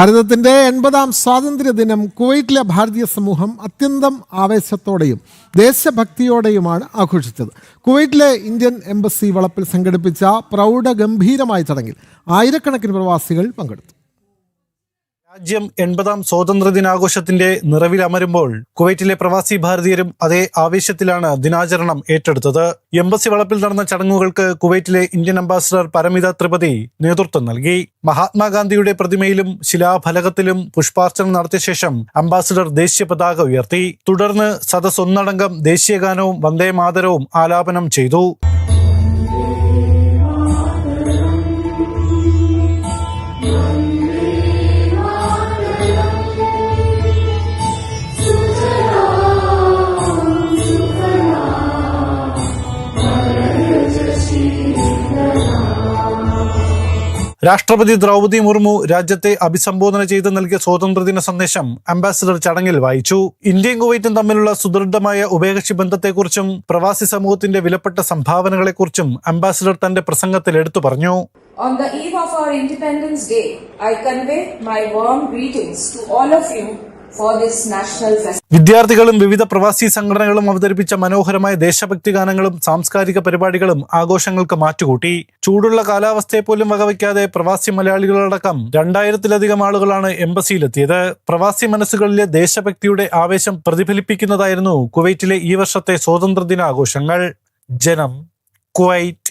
ഭാരതത്തിൻ്റെ 80ാം സ്വാതന്ത്ര്യദിനം കുവൈറ്റിലെ ഭാരതീയ സമൂഹം അത്യന്തം ആവേശത്തോടെയും ദേശഭക്തിയോടെയുമാണ് ആഘോഷിച്ചത്. കുവൈറ്റിലെ ഇന്ത്യൻ എംബസി വളപ്പിൽ സംഘടിപ്പിച്ച പ്രൗഢഗംഭീരമായ ചടങ്ങിൽ ആയിരക്കണക്കിന് പ്രവാസികൾ പങ്കെടുത്തു. രാജ്യം 80ാം സ്വാതന്ത്ര്യദിനാഘോഷത്തിന്റെ നിറവിലമരുമ്പോൾ കുവൈറ്റിലെ പ്രവാസി ഭാരതീയരും അതേ ആവേശത്തിലാണ് ദിനാചരണം ഏറ്റെടുത്തത്. എംബസി വളപ്പിൽ നടന്ന ചടങ്ങുകൾക്ക് കുവൈറ്റിലെ ഇന്ത്യൻ അംബാസിഡർ പരമിത ത്രിപതി നേതൃത്വം നൽകി. മഹാത്മാഗാന്ധിയുടെ പ്രതിമയിലും ശിലാഫലകത്തിലും പുഷ്പാർച്ചന നടത്തിയ ശേഷം അംബാസിഡർ ദേശീയ പതാക ഉയർത്തി. തുടർന്ന് സദസ് ഒന്നടങ്കം ദേശീയഗാനവും വന്ദേ മാതരവും ആലാപനം ചെയ്തു. രാഷ്ട്രപതി ദ്രൗപദി മുർമു രാജ്യത്തെ അഭിസംബോധന ചെയ്ത് നൽകിയ സ്വാതന്ത്ര്യദിന സന്ദേശം അംബാസിഡർ ചടങ്ങിൽ വായിച്ചു. ഇന്ത്യയും കുവൈറ്റും തമ്മിലുള്ള സുദൃഢമായ ഉഭയകക്ഷി ബന്ധത്തെക്കുറിച്ചും പ്രവാസി സമൂഹത്തിന്റെ വിലപ്പെട്ട സംഭാവനകളെക്കുറിച്ചും അംബാസിഡർ തന്റെ പ്രസംഗത്തിൽ എടുത്തു പറഞ്ഞു. On the eve of our Independence Day, I convey my warm greetings to all of you for this national festival. വിദ്യാർത്ഥികളും വിവിധ പ്രവാസി സംഘടനകളും അവതരിപ്പിച്ച മനോഹരമായ ദേശഭക്തി ഗാനങ്ങളും സാംസ്കാരിക പരിപാടികളും ആഘോഷങ്ങൾക്ക് മാറ്റുകൂട്ടി. ചൂടുള്ള കാലാവസ്ഥയെ പോലും വകവയ്ക്കാതെ പ്രവാസി മലയാളികളടക്കം 2000-ലധികം ആളുകളാണ് എംബസിയിലെത്തിയത്. പ്രവാസി മനസ്സുകളിലെ ദേശഭക്തിയുടെ ആവേശം പ്രതിഫലിപ്പിക്കുന്നതായിരുന്നു കുവൈറ്റിലെ ഈ വർഷത്തെ സ്വാതന്ത്ര്യദിനാഘോഷങ്ങൾ. ജനം, കുവൈറ്റ്.